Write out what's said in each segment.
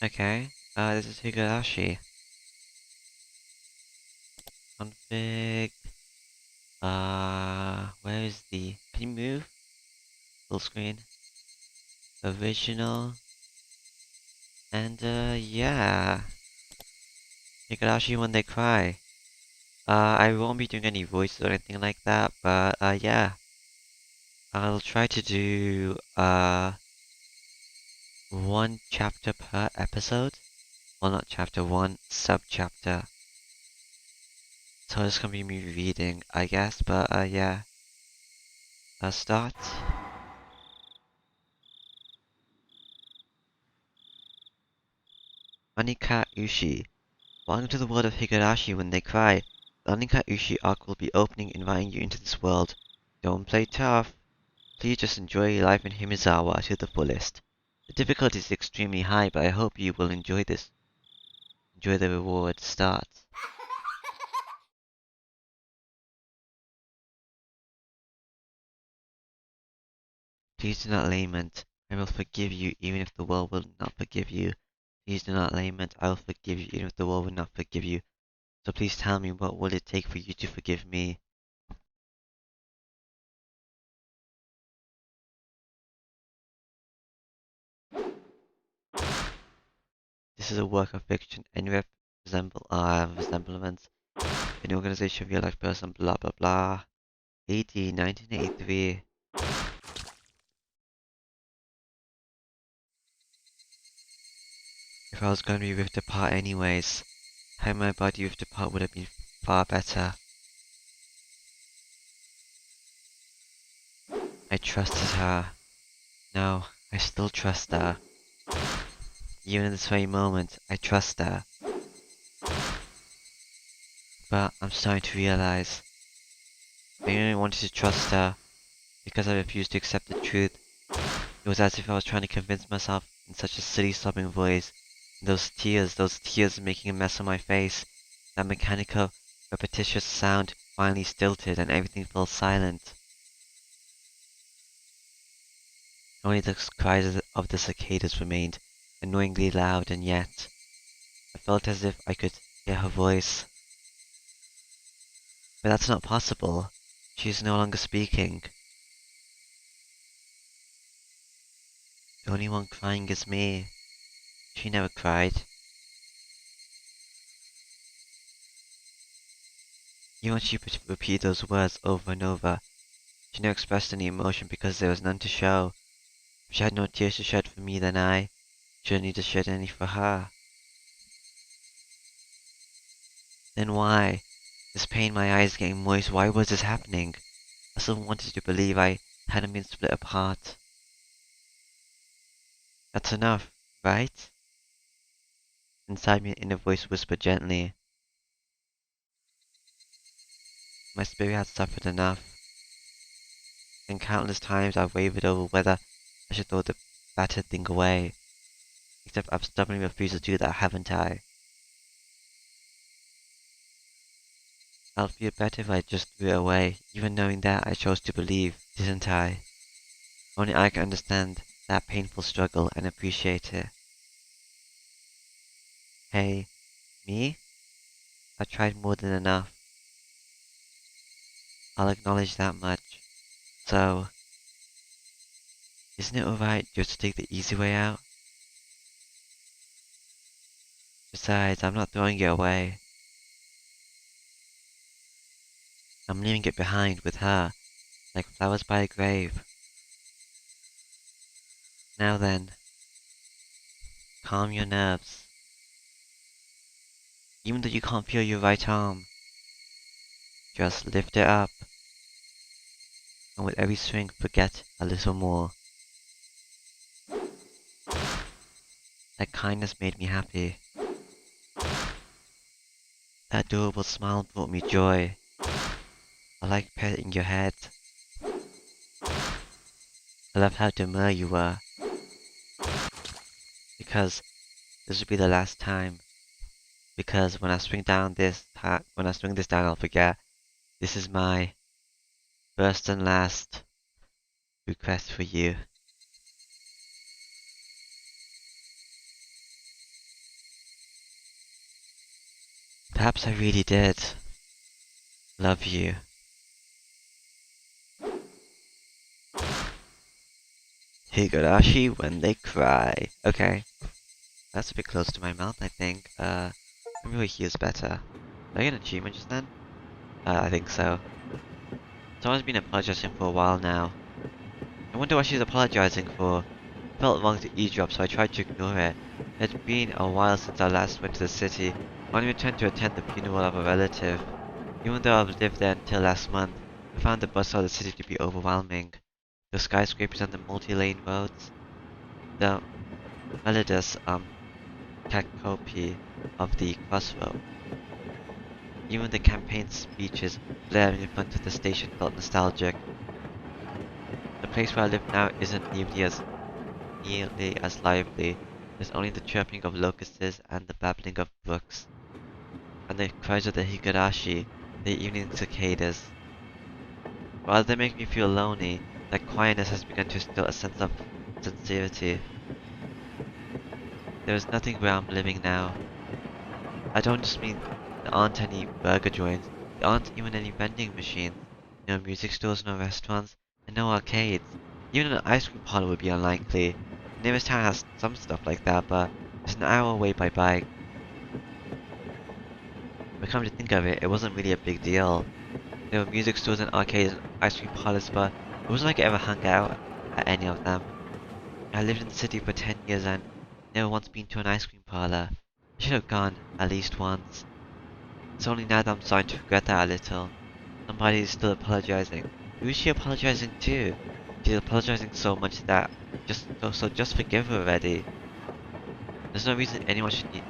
Okay, this is Higurashi. Config. Where is the. Can you move? Full screen. Original. And, yeah. Higurashi when they cry. I won't be doing any voices or anything like that, but, yeah. I'll try to do, one chapter per episode. Well, not chapter, one sub-chapter. So it's gonna be me reading, I guess, but, yeah. Let's start. Onikakushi. Welcome to the world of Higurashi when they cry. The Onikakushi arc will be opening, inviting you into this world. Don't play tough. Please just enjoy your life in Himizawa to the fullest. The difficulty is extremely high, but I hope you will enjoy this. Enjoy the reward. Start. Please do not lament. I will forgive you even if the world will not forgive you. Please do not lament. I will forgive you even if the world will not forgive you. So please tell me, what will it take for you to forgive me? This is a work of fiction. Any resemblance. Any organization, real life person, blah blah blah. 1983. If I was going to be ripped apart anyways, having my body ripped apart would have been far better. I trusted her. No, I still trust her. Even in this very moment, I trust her. But I'm starting to realize I only wanted to trust her because I refused to accept the truth. It was as if I was trying to convince myself in such a silly sobbing voice. And those tears making a mess on my face. That mechanical, repetitious sound finally stilted and everything fell silent. Only the cries of the cicadas remained, annoyingly loud, and yet I felt as if I could hear her voice. But that's not possible. She is no longer speaking. The only one crying is me. She never cried. Even when she repeated those words over and over, she never expressed any emotion because there was none to show. If she had no tears to shed for me, then I shouldn't need to shed any for her. Then why? This pain, my eyes getting moist, why was this happening? I still wanted to believe I hadn't been split apart. That's enough, right? Inside me an inner voice whispered gently. My spirit had suffered enough, and countless times I've wavered over whether I should throw the battered thing away. Except I've stubbornly refused to do that, haven't I? I'll feel better if I just threw it away, even knowing that I chose to believe, didn't I? Only I can understand that painful struggle and appreciate it. Hey, me? I've tried more than enough. I'll acknowledge that much. So, isn't it alright just to take the easy way out? Besides, I'm not throwing it away. I'm leaving it behind with her, like flowers by a grave. Now then, calm your nerves. Even though you can't feel your right arm, just lift it up, and with every swing forget a little more. That kindness made me happy. That adorable smile brought me joy. I like petting your head. I love how demure you were. Because this will be the last time. Because when I swing this down, I'll forget. This is my first and last request for you. Perhaps I really did love you. Higurashi when they cry. Okay, that's a bit close to my mouth, I think. Maybe he is better. Did I get an achievement just then? I think so. Someone's been apologizing for a while now. I wonder what she's apologizing for. It felt wrong to eavesdrop, so I tried to ignore it. It had been a while since I last went to the city. I only returned to attend the funeral of a relative. Even though I've lived there until last month, I found the bustle of the city to be overwhelming. The skyscrapers and the multi-lane roads, the melodious cacophony of the crossroad. Even the campaign speeches blaring in front of the station felt nostalgic. The place where I live now isn't nearly as lively. There's only the chirping of locusts and the babbling of brooks, and the cries of the Higurashi, the evening cicadas. While they make me feel lonely, that quietness has begun to instill a sense of sincerity. There is nothing where I'm living now. I don't just mean there aren't any burger joints, there aren't even any vending machines, no music stores, no restaurants, and no arcades. Even an ice cream parlor would be unlikely. The nearest town has some stuff like that, but it's an hour away by bike. But come to think of it, it wasn't really a big deal. There were music stores and arcades and ice cream parlors, but it wasn't like I ever hung out at any of them. I lived in the city for 10 years and never once been to an ice cream parlor. I should have gone, at least once. It's only now that I'm starting to regret that a little. Somebody is still apologizing. Who is she apologizing to? She's apologizing so much that just forgive her already. There's no reason anyone should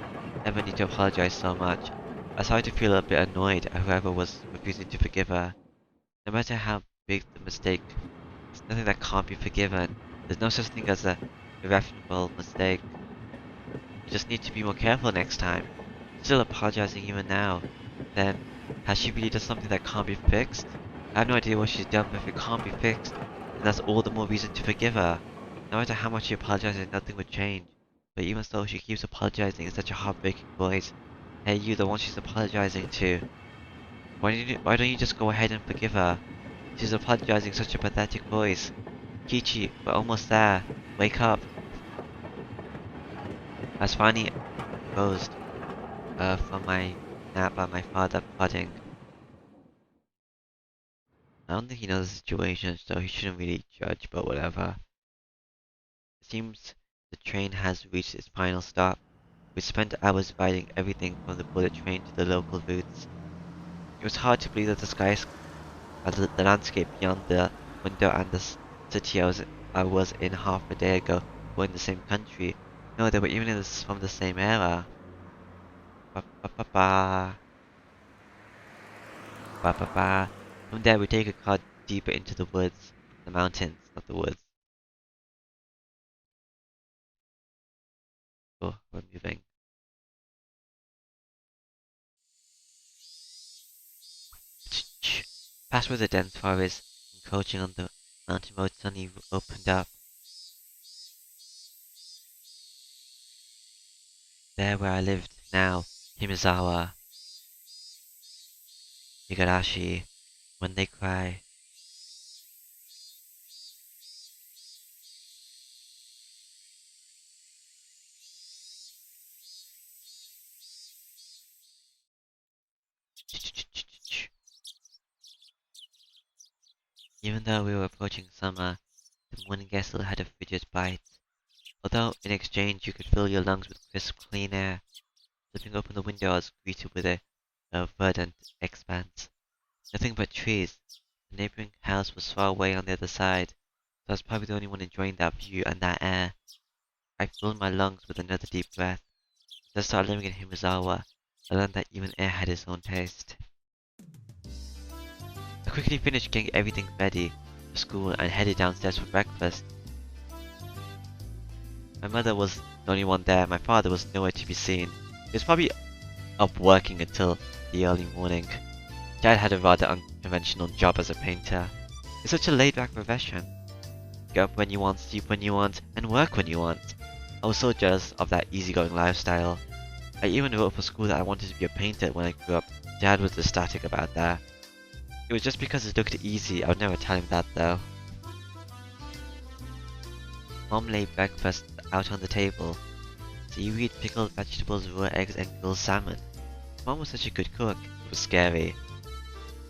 ever need to apologize so much. I started to feel a bit annoyed at whoever was refusing to forgive her. No matter how big the mistake, there's nothing that can't be forgiven. There's no such thing as a irreparable mistake. You just need to be more careful next time. She's still apologizing even now. Then, has she really done something that can't be fixed? I have no idea what she's done, but if it can't be fixed, then that's all the more reason to forgive her. No matter how much she apologizes, nothing would change. But even so, she keeps apologizing in such a heartbreaking voice. Hey, you, the one she's apologizing to. Why don't you just go ahead and forgive her? She's apologizing in such a pathetic voice. Kichi, we're almost there. Wake up. I was finally roused from my nap by my father prodding. I don't think he knows the situation, so he shouldn't really judge, but whatever. It seems the train has reached its final stop. We spent hours riding everything from the bullet train to the local routes. It was hard to believe that the landscape beyond the window and the city I was in half a day ago were in the same country. No, they were even from the same era. Ba ba ba ba. Ba ba ba. From there we take a car deeper into the woods. The mountains, not the woods. Oh, we're moving. Past where the dense forest, encroaching on the mountain road, suddenly opened up. There where I lived now, Himizawa, Higurashi, when they cry. Even though we were approaching summer, the morning air still had a frigid bite. Although in exchange you could fill your lungs with crisp, clean air. Flipping open the window, I was greeted with a verdant expanse. Nothing but trees. The neighboring house was far away on the other side, so I was probably the only one enjoying that view and that air. I filled my lungs with another deep breath. As I started living in Himizawa, I learned that even air had its own taste. I quickly finished getting everything ready for school and headed downstairs for breakfast. My mother was the only one there, my father was nowhere to be seen. He was probably up working until the early morning. Dad had a rather unconventional job as a painter. It's such a laid-back profession. Get up when you want, sleep when you want, and work when you want. I was so jealous of that easygoing lifestyle. I even wrote for school that I wanted to be a painter when I grew up. Dad was ecstatic about that. It was just because it looked easy, I would never tell him that though. Mom laid breakfast out on the table. Seaweed, pickled vegetables, raw eggs, and grilled salmon. Mom was such a good cook, it was scary.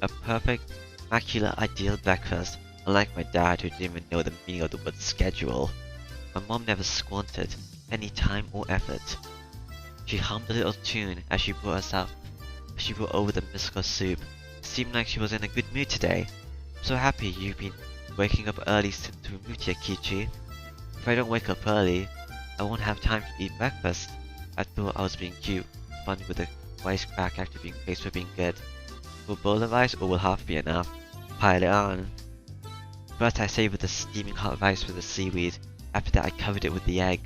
A perfect, immaculate, ideal breakfast, unlike my dad who didn't even know the meaning of the word schedule. My mom never squandered any time or effort. She hummed a little tune as she brought over the miso soup. It seemed like she was in a good mood today. I'm so happy you've been waking up early since we moved here, Kichi. If I don't wake up early, I won't have time to eat breakfast. I thought I was being cute, fun with a wisecrack after being praised for being good. Will bowl of rice or will half be enough? Pile it on. First I savored the steaming hot rice with the seaweed. After that I covered it with the egg.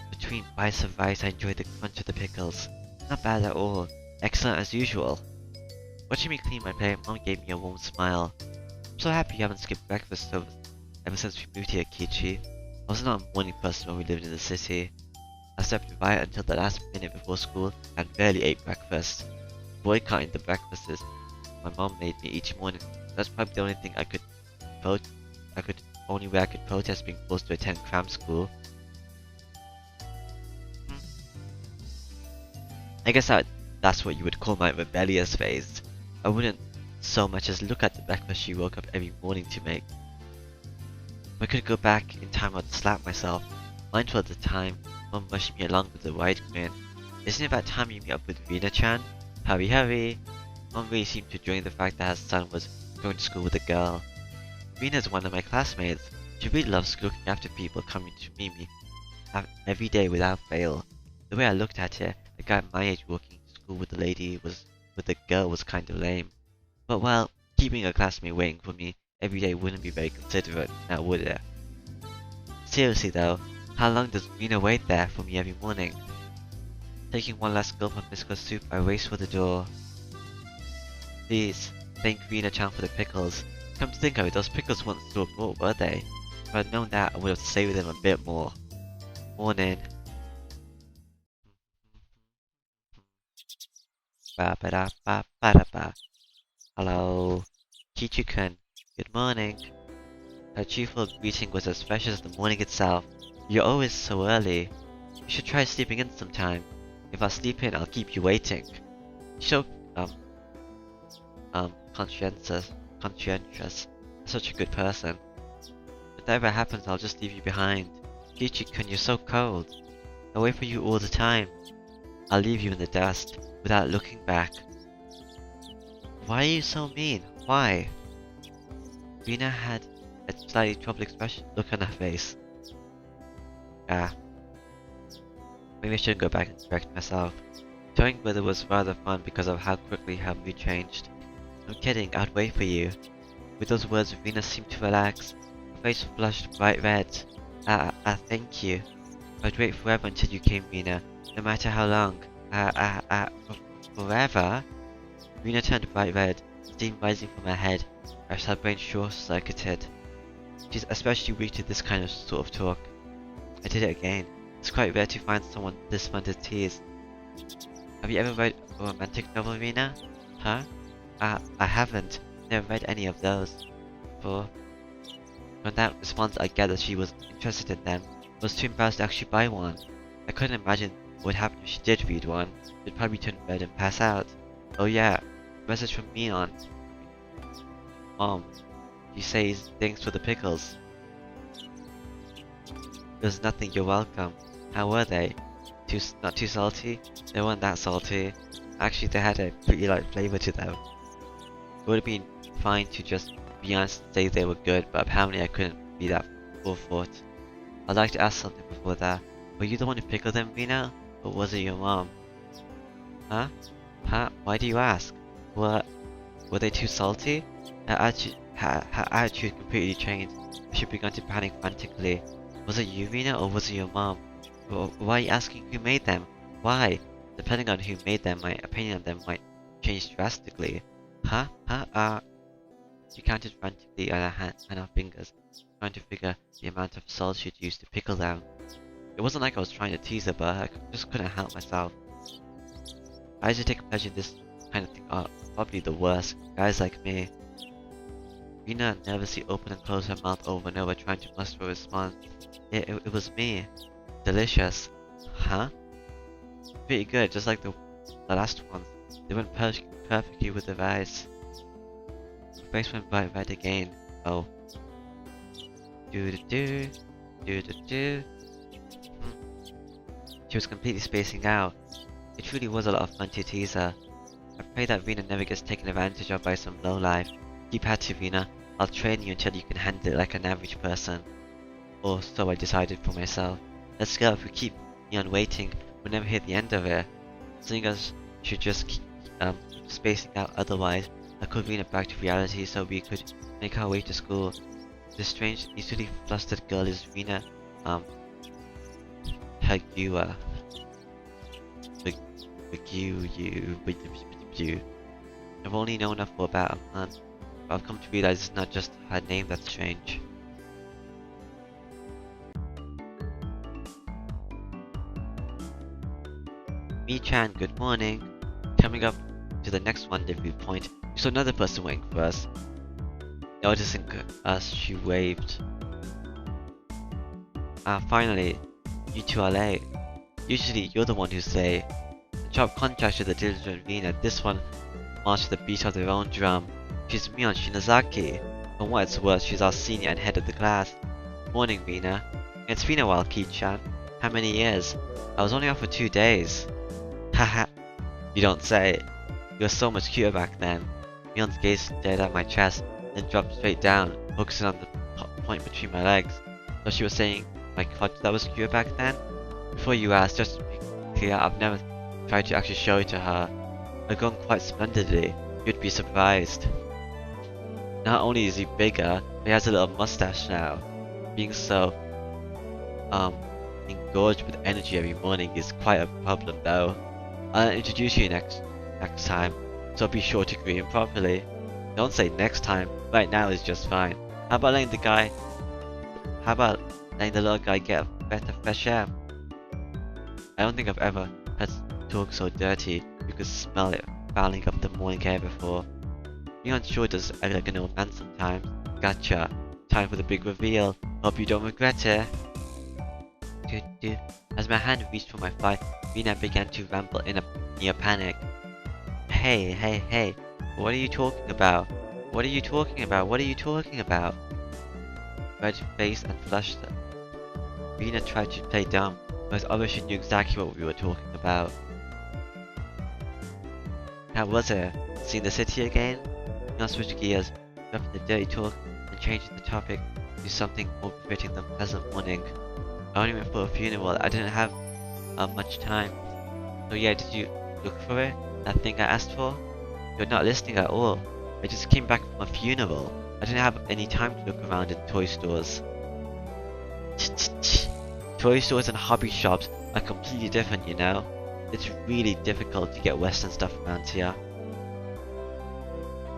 Between bites of rice I enjoyed the crunch of the pickles. Not bad at all. Excellent as usual. Watching me clean my plate, Mom gave me a warm smile. I'm so happy you haven't skipped breakfast ever since we moved here, Kichi. I was not a morning person when we lived in the city. I slept right until the last minute before school and barely ate breakfast. Boycotting the breakfasts my mom made me each morning. That's probably the only thing only way I could protest being forced to attend cram school. I guess that's what you would call my rebellious phase. I wouldn't so much as look at the breakfast she woke up every morning to make. If I could go back in time, I'd slap myself. Mindful at the time, Mom rushed me along with a wide grin. Isn't it about time you meet up with Rina-chan? Hurry, hurry! Mom really seemed to enjoy the fact that her son was going to school with a girl. Rina's one of my classmates. She really loves looking after people coming to meet me every day without fail. The way I looked at it, a guy my age walking to school with the girl was kind of lame. But well, keeping a classmate waiting for me every day wouldn't be very considerate, now would it? Seriously though, how long does Rina wait there for me every morning? Taking one last gulp of miso soup, I raced for the door. Please, thank Rina-chan for the pickles. Come to think of it, those pickles weren't so raw, were they? If I'd known that, I would have savored them a bit more. Morning. Ba ba da ba ba da ba. Hello, Kichi-kun. Good morning. Her cheerful greeting was as fresh as the morning itself. You're always so early. You should try sleeping in sometime. If I sleep in, I'll keep you waiting. So, conscientious. Such a good person. If that ever happens, I'll just leave you behind. Kichi-kun, you're so cold. I wait for you all the time. I'll leave you in the dust, without looking back. Why are you so mean? Why? Rina had a slightly troubled look on her face. Maybe I shouldn't go back and correct myself. Towing brother was rather fun because of how quickly her mood changed. No kidding, I'd wait for you. With those words, Rina seemed to relax. Her face flushed bright red. Thank you. I'd wait forever until you came, Rina. No matter how long. Forever? Rina turned bright red, steam rising from her head, as her brain short-circuited. She's especially weak to this kind of sort of talk. I did it again. It's quite rare to find someone this fun to tease. Have you ever read a romantic novel, Rina? Huh? I haven't. Never read any of those. From that response I gathered she was interested in them, but was too embarrassed to actually buy one. I couldn't imagine what would happen if she did read one. She'd probably turn red and pass out. Oh yeah, message from Mion. Mom, she says thanks for the pickles. There's nothing, you're welcome. How were they? Not too salty? They weren't that salty. Actually, they had a pretty light flavor to them. It would have been fine to just be honest and say they were good, but apparently I couldn't be that forethought. I'd like to ask something before that. Were you the one who pickled them, Rina? Or was it your mom? Huh? Why do you ask? Were they too salty? Her attitude completely changed. She began to panic frantically. Was it you, Rina, or was it your mom? Why are you asking who made them? Why? Depending on who made them, my opinion on them might change drastically. She counted frantically on her fingers, trying to figure the amount of salt she'd used to pickle them. It wasn't like I was trying to tease her, but I just couldn't help myself. Guys who take pleasure in this kind of thing are probably the worst. Guys like me. Rena nervously opened and closed her mouth over and over, trying to muster a response. It was me. Delicious. Huh? Pretty good, just like the last ones. They went perfectly with the rice. Her face went bright red again. Oh. Do-do-do. Do-do-do. She was completely spacing out. It truly was a lot of fun to tease her. I pray that Rena never gets taken advantage of by some lowlife. Keep at it, Rena. I'll train you until you can handle it like an average person. Or so I decided for myself. Let's go. If we keep Neon waiting, we'll never hear the end of it. Seeing us should just keep spacing out, otherwise I could Rena back to reality so we could make our way to school. This strange, easily flustered girl is Rena Higurashi. I've only known her for about a month, but I've come to realize it's not just her name that's strange. Mi-chan, good morning. Coming up to the next rendezvous point, we saw another person waiting for us. Noticing us, she waved. Finally, you two are late. Usually you're the one who's late. In sharp contrast to the diligent Rena, this one marched to the beat of their own drum. She's Mion Shinozaki. For what it's worth, she's our senior and head of the class. Morning, Rena. It's been a while, Ki-chan. How many years? I was only off for 2 days. Haha. You don't say. You were so much cuter back then. Mion's gaze stared at my chest, then dropped straight down, focusing on the point between my legs. So she was saying my crotch that was cuter back then? Before you ask, just to be clear, I've never tried to actually show it to her. I've gone quite splendidly. You'd be surprised. Not only is he bigger, but he has a little mustache now. Being so, engorged with energy every morning is quite a problem though. I'll introduce you next time, so be sure to greet him properly. Don't say next time, right now is just fine. How about letting the little guy get a better fresh air? I don't think I've ever heard talk so dirty. You could smell it fouling up the morning air before. Leon sure does act like an old man sometimes. Gotcha. Time for the big reveal. Hope you don't regret it. As my hand reached for my fly, Rena began to ramble in a near panic. Hey. What are you talking about? What are you talking about? What are you talking about? Red-faced and flushed, Rena tried to play dumb, but others she knew exactly what we were talking about. How was it? Seeing the city again? Now switched gears, dropping the dirty talk and changing the topic to something more befitting than pleasant morning. I only went for a funeral. I didn't have much time. So yeah, did you look for it? That thing I asked for? You're not listening at all. I just came back from a funeral. I didn't have any time to look around in toy stores. Toy stores and hobby shops are completely different, you know? It's really difficult to get Western stuff around here.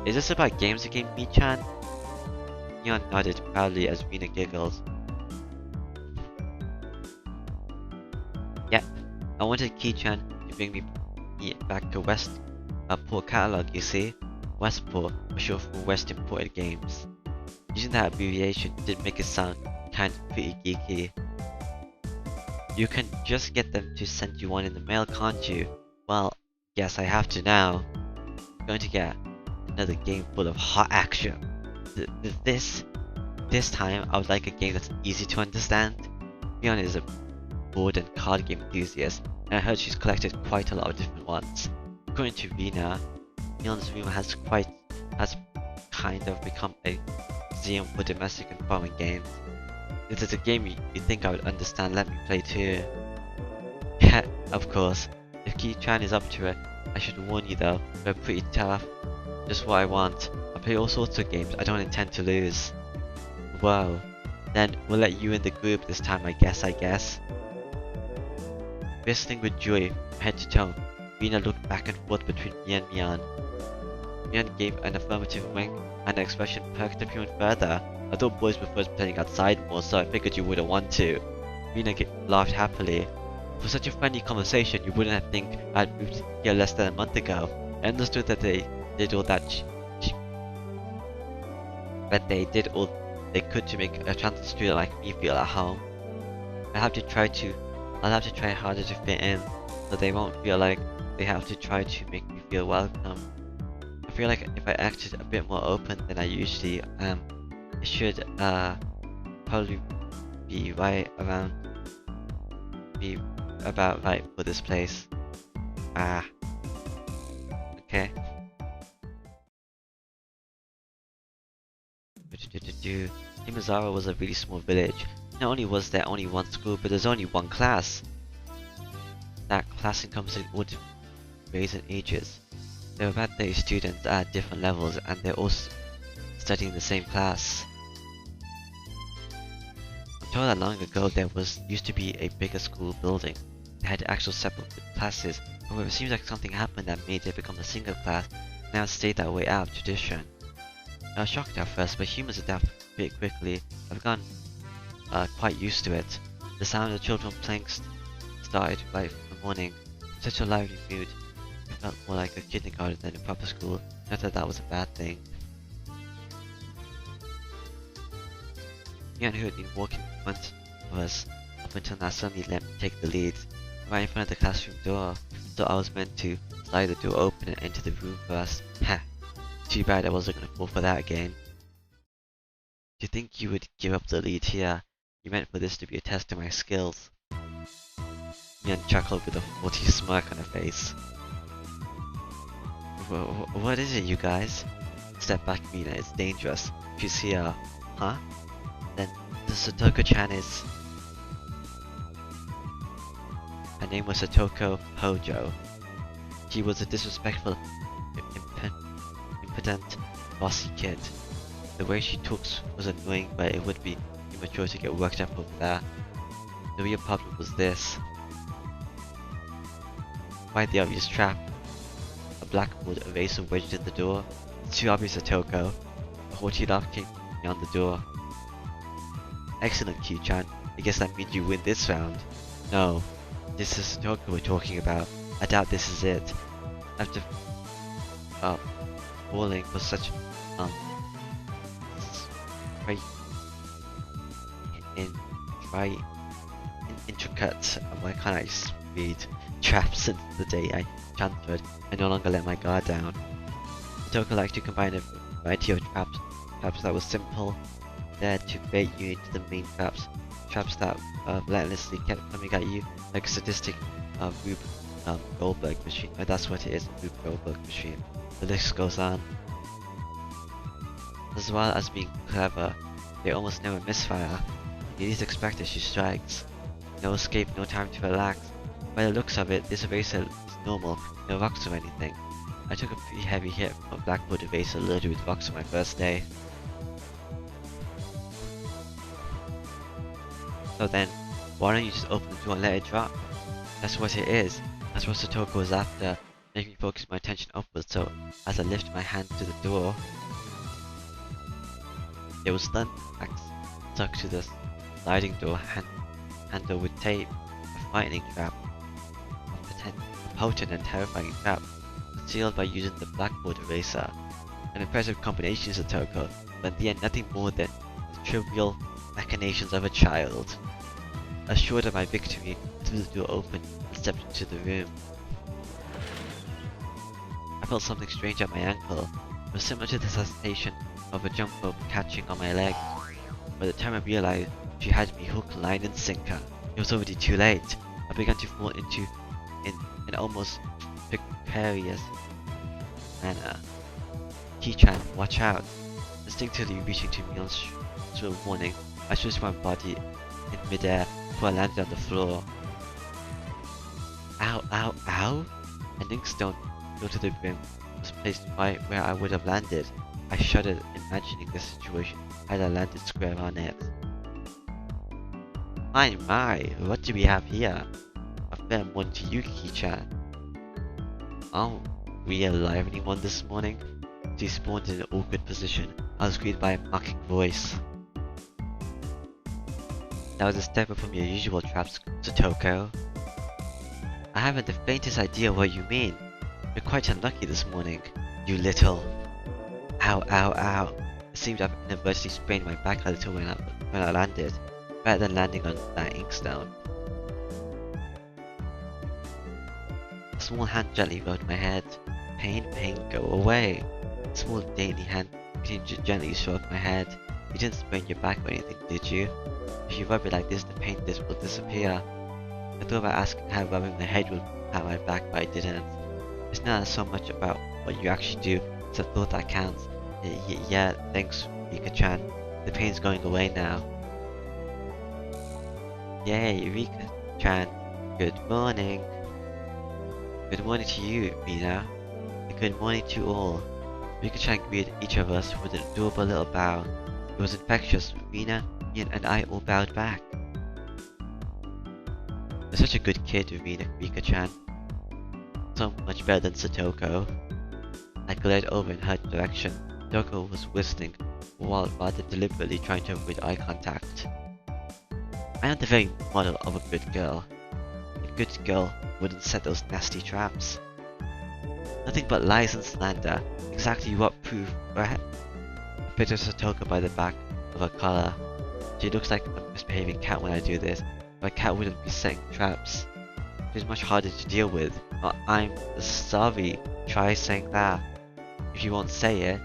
Is this about games again, Mi-chan? Neon nodded proudly as Rena giggled. Yeah, I wanted Ki-chan to bring me back to Westport catalog, you see? Westport was short for West Imported Games. Using that abbreviation did make it sound kinda pretty geeky. You can just get them to send you one in the mail, can't you? Well, yes, I have to now. I'm going to get another game full of hot action. This time, I would like a game that's easy to understand. Fiona is a board and card game enthusiast, and I heard she's collected quite a lot of different ones. According to Rena, Fiona's room has kind of become a museum for domestic and foreign games. If there's a game you think I would understand, let me play too. Yeah, of course. If Ki-chan is up to it, I should warn you though, we're pretty tough. Just what I want. I play all sorts of games I don't intend to lose. Whoa. Then we'll let you in the group this time, I guess. Bristling with joy from head to toe, Rena looked back and forth between me and Mian. Mian gave an affirmative wink, and her expression perked up even further. I thought boys preferred playing outside more, so I figured you wouldn't want to. Rena laughed happily. For such a friendly conversation, you wouldn't have think I'd moved here less than a month ago. I understood that they did all they could to make a transfer student like me feel at home. I have to try to, I'll have to try harder to fit in, so they won't feel like they have to try to make me feel welcome. I feel like if I acted a bit more open than I usually am, it should probably be be about right for this place. Ah, okay. Himazara was a really small village. Not only was there only one school, but there's only one class. That class encompassed all different grades and ages. There were about 30 students at different levels, and they're all studying the same class. I'm told that long ago there used to be a bigger school building. They had actual separate classes, however it seems like something happened that made it become a single class, and now it stayed that way out of tradition. I was shocked at first, but humans adapt pretty quickly. I've gotten quite used to it. The sound of children playing started right from the morning. In such a lively mood. It felt more like a kindergarten than a proper school. Not that that was a bad thing. Ian, who had been walking in front of us up until now, suddenly let me take the lead. Right in front of the classroom door. So I was meant to slide the door open and enter the room first. Ha! Too bad I wasn't gonna fall for that again. Do you think you would give up the lead here? You meant for this to be a test of my skills. Mian chuckled with a haughty smirk on her face. What is it, you guys? Step back, Mina, it's dangerous. She's here. Huh? Then the Satoko-chan is... Her name was Satoko Hojo. She was a disrespectful, impotent, bossy kid. The way she talks was annoying, but it would be immature to get worked up over that. The real problem was this. Quite the obvious trap. A blackboard eraser wedged in the door. It's too obvious, Satoko. A haughty laugh came from beyond the door. Excellent, Q-chan. I guess that means you win this round. No. This is Satoko we're talking about. I doubt this is it. After falling for such intricate, why can't I read, traps since the day I transferred. I no longer let my guard down. Satoko liked to combine a variety of traps that were simple, there to bait you into the main traps that relentlessly kept coming at you like a sadistic Rube Goldberg machine. That's what it is, a Rube Goldberg machine. The list goes on. As well as being clever, they almost never misfire. You least expect it, she strikes. No escape, no time to relax. By the looks of it, this eraser is normal, no rocks or anything. I took a pretty heavy hit from a blackboard eraser loaded with rocks on my first day. So then, why don't you just open the door and let it drop? That's what it is. That's what Satoko was after. Make me focus my attention upwards, so as I lift my hand to the door, it was then stuck to the sliding door handle with tape. A frightening trap. A potent and terrifying trap, concealed by using the blackboard eraser. An impressive combination, Satoko, but in the end nothing more than the trivial machinations of a child. Assured of my victory, I threw the door open and stepped into the room. I felt something strange at my ankle. It was similar to the sensation of a jump rope catching on my leg. By the time I realized, she had me hook, line and sinker. It was already too late. I began to fall into an almost precarious manner. Ki-chan, watch out! Instinctively reaching to Mion's shrill warning, I switched my body in midair before I landed on the floor. Ow, ow, ow! An inkstone filled to the brim was placed right where I would have landed. I shuddered, imagining the situation had I landed square on it. My, what do we have here? A fair morning to you, Ki-chan. Aren't we alive anyone this morning? She spawned in an awkward position. I was greeted by a mocking voice. That was a step up from your usual traps, Satoko. I haven't the faintest idea what you mean. You're quite unlucky this morning, you little. Ow, ow, ow. It seemed I've inadvertently sprained my back a little when I landed, better than landing on that inkstone. A small hand gently rubbed my head. Pain, pain, go away. A small dainty hand continued to gently stroke my head. You didn't sprain your back or anything, did you? If you rub it like this, the pain will disappear. I thought about asking how rubbing my head would pat my back, but I didn't. It's not so much about what you actually do, it's a thought that counts. Yeah, thanks, Rika-chan. The pain's going away now. Yay, Rika-chan. Good morning. Good morning to you, Mina. And good morning to all. Rika-chan greeted each of us with an adorable little bow. It was infectious. Mina, Ian, and I all bowed back. You're such a good kid, Rika-chan. So much better than Satoko. I glared over in her direction. Satoko was whistling, while rather deliberately trying to avoid eye contact. I am the very model of a good girl. A good girl wouldn't set those nasty traps. Nothing but lies and slander. Exactly what proof, right? I picked up Satoko by the back of her collar. She looks like a misbehaving cat when I do this, but a cat wouldn't be setting traps. She's much harder to deal with. I'm sorry, try saying that. If you won't say it.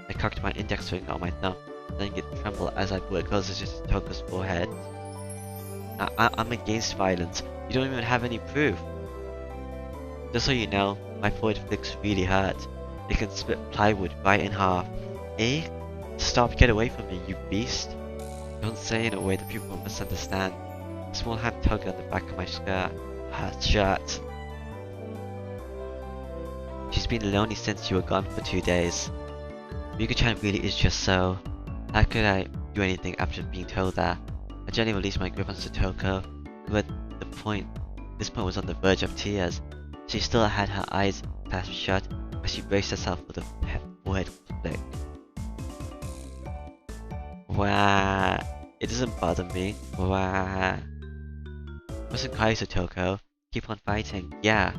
I cocked my index finger on my thumb, letting it tremble as I brought it closer to Satoko's forehead. I'm against violence. You don't even have any proof. Just so you know, my forehead flicks really hurt. It can split plywood right in half. Eh? Stop, get away from me, you beast. Don't say it in a way that people will misunderstand. A small hand tugged on the back of my skirt. Shirt. She's been lonely since you were gone for 2 days. Rika-chan really is just so. How could I do anything after being told that? I gently released my grip on Satoko, who at this point was on the verge of tears. She still had her eyes clasped shut as she braced herself for the forehead flick. Wah! It doesn't bother me. Wah! Mustn't cry, Satoko. Keep on fighting. Yeah.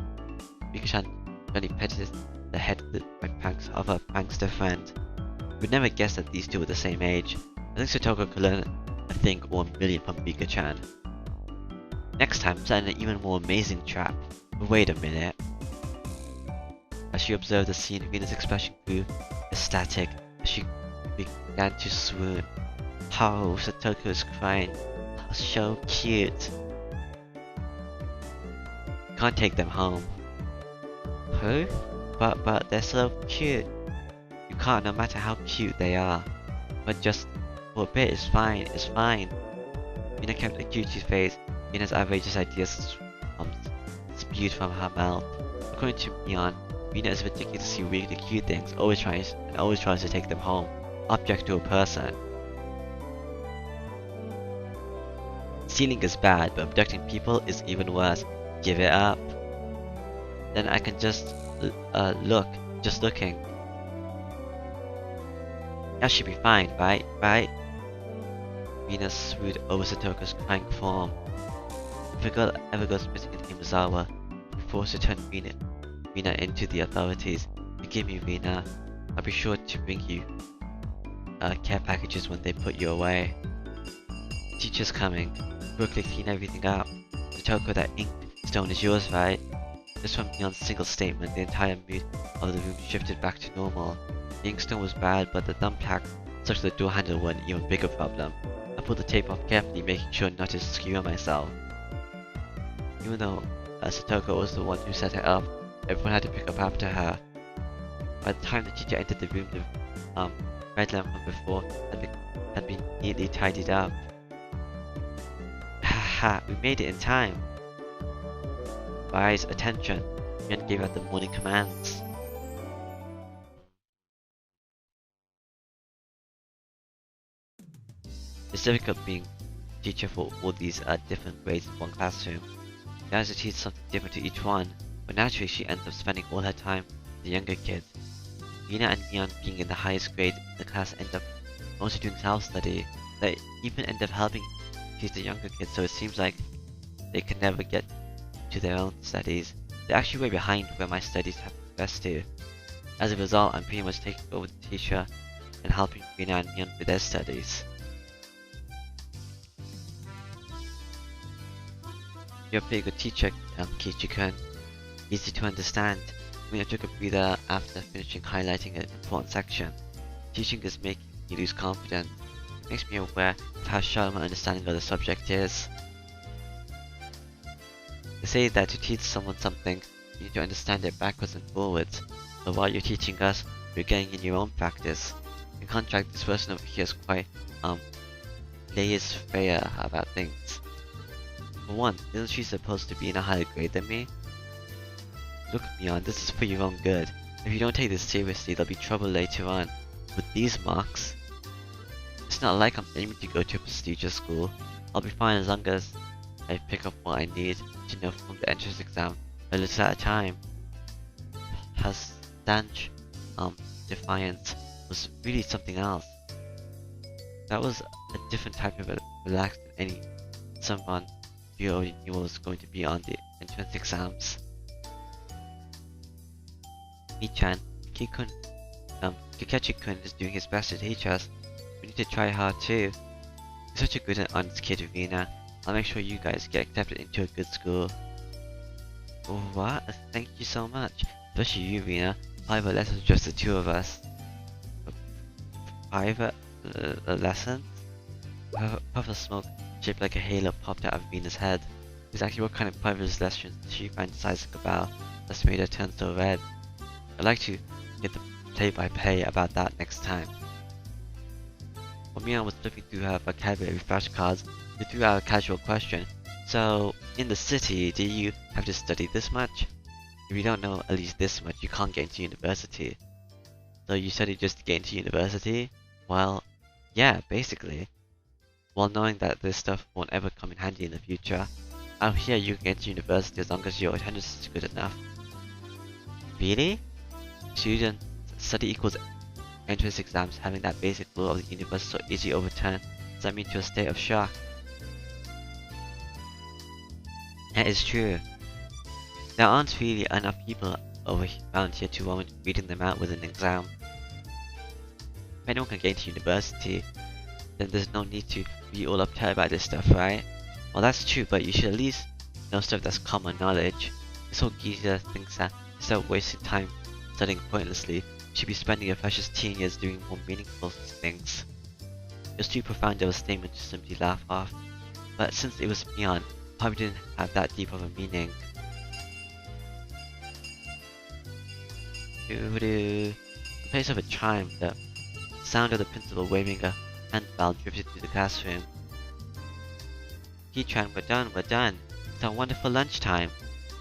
Rika-chan gently petted the head of her prankster friend. We'd never guessed that these two were the same age. I think Satoko could learn a thing or a million from Rika-chan. Next time, set an even more amazing trap. But wait a minute. As she observed the scene, Rina's expression grew ecstatic as she began to swoon. Oh, Satoko is crying. Oh, so cute. Can't take them home. Who? But they're so cute. You can't, no matter how cute they are. But just for a bit, it's fine. Mina kept a cutie face. Mina's outrageous ideas spewed from her mouth. According to Mion, Mina is ridiculously weak to cute things, always tries to take them home. Object to a person. Stealing is bad, but abducting people is even worse. Give it up. Then I can just looking. That should be fine, right? Mina swooped over Satoko's crying form. If a girl ever goes missing in Himizawa, we force to turn Mina into the authorities. Forgive me, Mina. I'll be sure to bring you care packages when they put you away. Teacher's coming. Quickly clean everything up. Satoko, that ink stone is yours, right? Just from Mion's single statement, the entire mood of the room shifted back to normal. The inkstone was bad, but the thumbtack stuck to the door handle were an even bigger problem. I pulled the tape off carefully, making sure not to skewer myself. Even though Satoko was the one who set it up, everyone had to pick up after her. By the time the teacher entered the room, the red lamp from before had been neatly tidied up. Haha, we made it in time! Rise, attention! Mion gave out the morning commands. It's difficult being teacher for all these different grades in one classroom. She has to teach something different to each one, but naturally she ends up spending all her time with the younger kids. Mina and Mion, being in the highest grade in the class, end up mostly doing self-study. They even end up helping teach the younger kids, so it seems like they can never get to their own studies. They're actually way behind where my studies have progressed to. As a result, I'm pretty much taking over the teacher and helping Rina and Mion with their studies. You're a pretty good teacher, Kichi-kun. Easy to understand. Mina took a breather after finishing highlighting an important section. Teaching is making me lose confidence. It makes me aware of how shallow my understanding of the subject is. They say that to teach someone something, you need to understand it backwards and forwards. So while you're teaching us, you're getting in your own practice. In contrast, this person over here is quite, laissez-faire about things. For one, isn't she supposed to be in a higher grade than me? Look, Mion, this is for your own good. If you don't take this seriously, there'll be trouble later on. With these marks, it's not like I'm aiming to go to a prestigious school. I'll be fine as long as I pick up what I need to know from the entrance exam, a little at a time. Her stanch, defiance was really something else. That was a different type of relaxed than any someone you already knew was going to be on the entrance exams. Mi-chan, Kikechi-kun is doing his best to teach us. We need to try hard too. You're such a good and honest kid, Rina. I'll make sure you guys get accepted into a good school. Oh, what? Thank you so much. Especially you, Rina. Private lessons just the two of us. Private lessons? A puff of smoke shaped like a halo popped out of Rina's head. Exactly what kind of private lessons she fantasizing about that's made her turn so red. I'd like to get the play-by-play about that next time. While Mion was flipping through her vocabulary flashcards, she threw out a casual question. So, in the city, do you have to study this much? If you don't know at least this much, you can't get into university. So you study just to get into university? Well, yeah, basically. While knowing that this stuff won't ever come in handy in the future, out here you can get into university as long as your attendance is good enough. Really? Students, study equals entrance exams having that basic rule of the universe so easily overturned sent me to a state of shock. That is true. There aren't really enough people around here to warrant reading them out with an exam. If anyone can get into university, then there's no need to be all uptight about this stuff, right? Well, that's true, but you should at least know stuff that's common knowledge. This whole geezer thinks that instead of wasting time studying pointlessly, you should be spending your precious teen years doing more meaningful things. It was too profound of a statement to simply laugh off, but since it was Mion, probably didn't have that deep of a meaning. The place of a chime, the sound of the principal waving a handbell drifted through the classroom. Ki-chan, we're done. It's our wonderful lunchtime.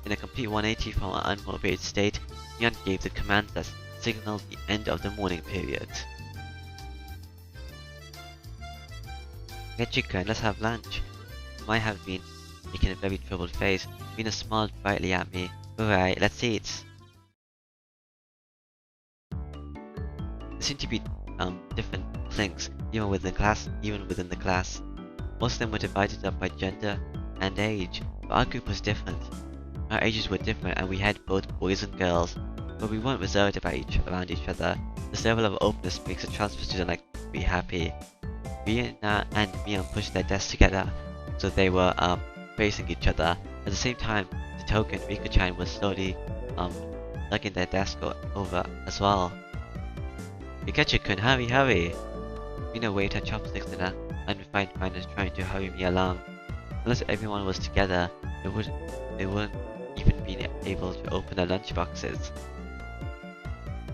In a complete 180 from our unmotivated state, Mion gave the command that signaled the end of the morning period. Get chicken, let's have lunch. Might have been making a very troubled face. Mina smiled brightly at me. Alright, let's eat. There seemed to be different cliques, even within the class. Most of them were divided up by gender and age, but our group was different. Our ages were different and we had both boys and girls, but we weren't reserved around each other. This level of openness makes a transfer student like be happy. Rina and Mion pushed their desks together, so they were facing each other. At the same time, the token Rika-chan was slowly lugging their desk over as well. Pikachu-kun, hurry! Rina waved her chopsticks in an unrefined manner trying to hurry me along. Unless everyone was together, they wouldn't even be able to open their lunchboxes.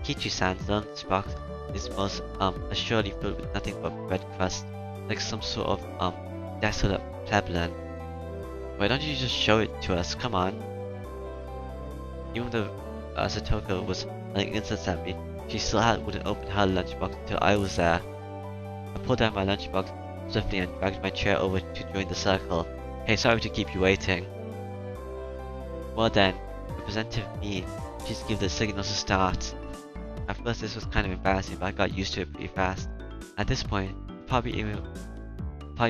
Kichi-san's lunchbox is most assuredly filled with nothing but bread crust, like some sort of desolate plebeian. Why don't you just show it to us? Come on. Even though Satoko was hurling insults at me, she still wouldn't open her lunchbox until I was there. I pulled out my lunchbox swiftly and dragged my chair over to join the circle. Hey, sorry to keep you waiting. Well then, Representative Me, please give the signal to start. At first this was kind of embarrassing, but I got used to it pretty fast. At this point, I probably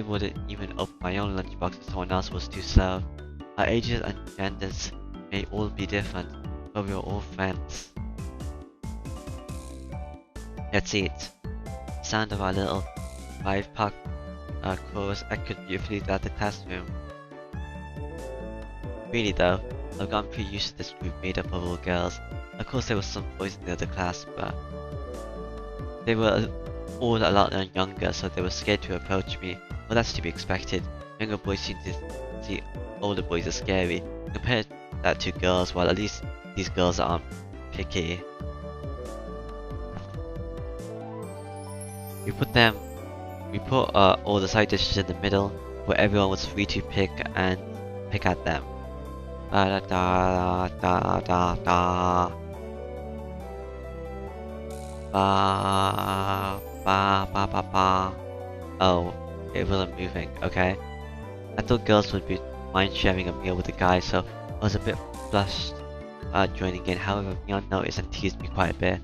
wouldn't even open my own lunchbox if someone else was too slow. Our ages and genders may all be different, but we are all friends. Let's eat. The sound of our little five-part chorus echoed beautifully throughout the classroom. Really though, I've gotten pretty used to this group made up of all girls. Of course there were some boys in the other class, but they were all a lot younger, so they were scared to approach me. Well, that's to be expected. Younger boys seem to see older boys as scary. Compare that to girls, well at least these girls aren't picky. We put all the side dishes in the middle, where everyone was free to pick at them. Da da da da da. Ba ba ba ba ba. Oh, it wasn't moving. Okay. I thought girls would be mind sharing a meal with a guy, so I was a bit flushed joining in. However, Mion noticed and teased me quite a bit.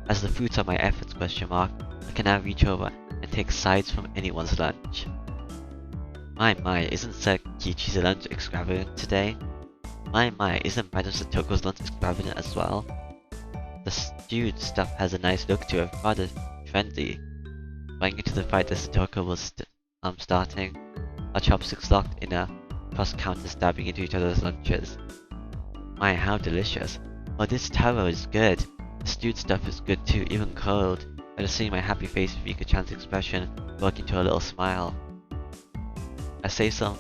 As the fruits of my efforts ? I can now reach over and take sides from anyone's lunch. My, isn't Sir Kichi's lunch extravagant today? My, isn't Madam Satoko's lunch extravagant as well? The stewed stuff has a nice look to it, rather trendy. Going into the fight that Satoko was starting, our chopsticks locked in a cross counter, stabbing into each other's lunches. My, how delicious. Oh, this taro is good. The stewed stuff is good too, even cold. I just seeing my happy face with Rika-chan's expression broke into a little smile. I saved some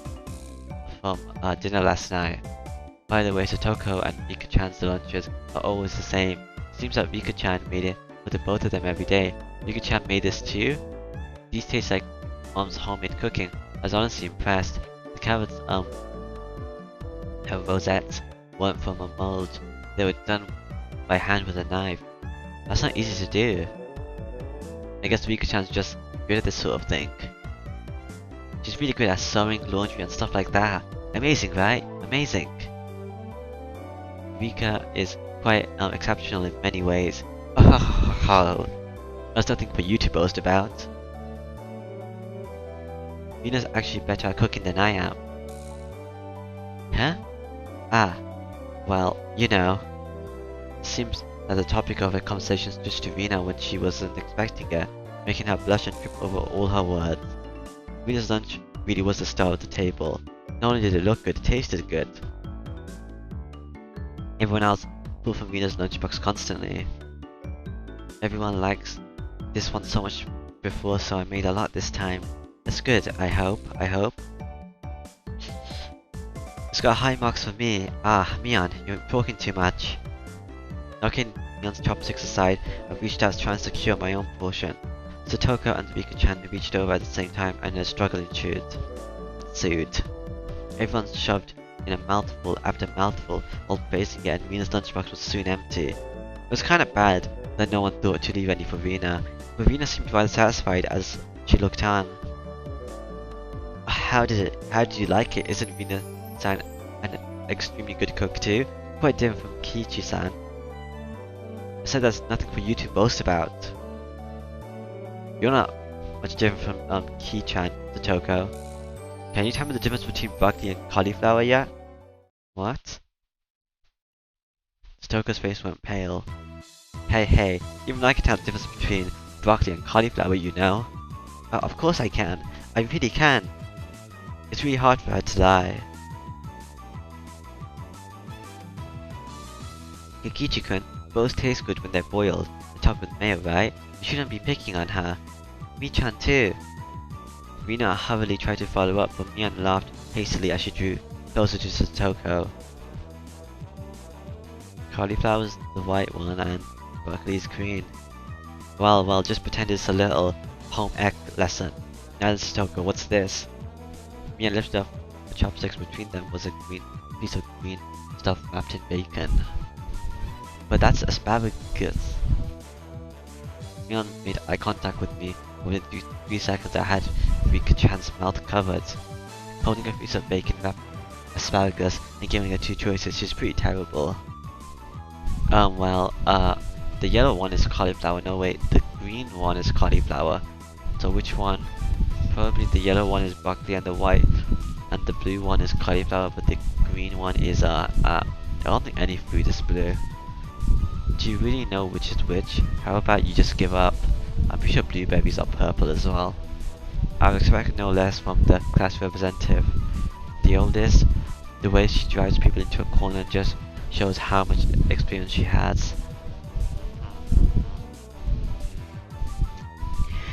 from dinner last night. By the way, Satoko and Rika-chan's lunches are always the same. Seems like Rika-chan made it for the both of them every day. Rika-chan made this too? These taste like mom's homemade cooking. I was honestly impressed. The carrots, her rosettes weren't from a mold. They were done by hand with a knife. That's not easy to do. I guess Rika-chan's just good at this sort of thing. She's really good at sewing, laundry, and stuff like that. Amazing, right? Amazing. Rika is quite exceptional in many ways. Oh, that's nothing for you to boast about. Rina's actually better at cooking than I am. Huh? Ah, well, you know. Seems that the topic of her conversation switched to Rina when she wasn't expecting it, making her blush and trip over all her words. Rina's lunch really was the star of the table. Not only did it look good, it tasted good. Everyone else pulled from Rina's lunchbox constantly. Everyone likes this one so much before, so I made a lot this time. That's good, I hope. It's got high marks for me. Ah, Mion, you're talking too much. Knocking Mion's chopsticks aside, I reached out trying to secure my own portion. Satoko and Rika-chan reached over at the same time and a struggle ensued. Everyone shoved in a mouthful after mouthful while facing it, and Rina's lunchbox was soon empty. It was kinda bad that no one thought to leave any for Rina, but Rina seemed rather satisfied as she looked on. How did you like it? Isn't Rina-san an extremely good cook too? Quite different from Kichi-san. I said that's nothing for you to boast about. You're not much different from Ki-chan, Satoko. Can you tell me the difference between broccoli and cauliflower yet? What? Satoko's face went pale. Hey, even I can tell the difference between broccoli and cauliflower, you know. Of course I can. I really can. It's really hard for her to lie. Kikichi-kun, both taste good when they're boiled and topped with mayo, right? You shouldn't be picking on her. Mi-chan too. Rina hurriedly tried to follow up, but Mion laughed hastily as she drew closer to Satoko. Cauliflower's the white one and broccoli's green. Well, just pretend it's a little home ec lesson. Now then, Satoko, what's this? Mion lifted up the chopsticks. Between them was a piece of green stuff wrapped in bacon. But that's asparagus. Mion made eye contact with me. Within 3 seconds I had Rika-chan's mouth covered. Holding a piece of bacon wrapped asparagus and giving her 2 choices, she's pretty terrible. The yellow one is cauliflower. No wait, the green one is cauliflower. So which one? Probably the yellow one is broccoli and the white and the blue one is cauliflower, but the green one is I don't think any food is blue. Do you really know which is which? How about you just give up? I'm pretty sure blueberries are purple as well. I would expect no less from the class representative. The oldest, the way she drives people into a corner just shows how much experience she has.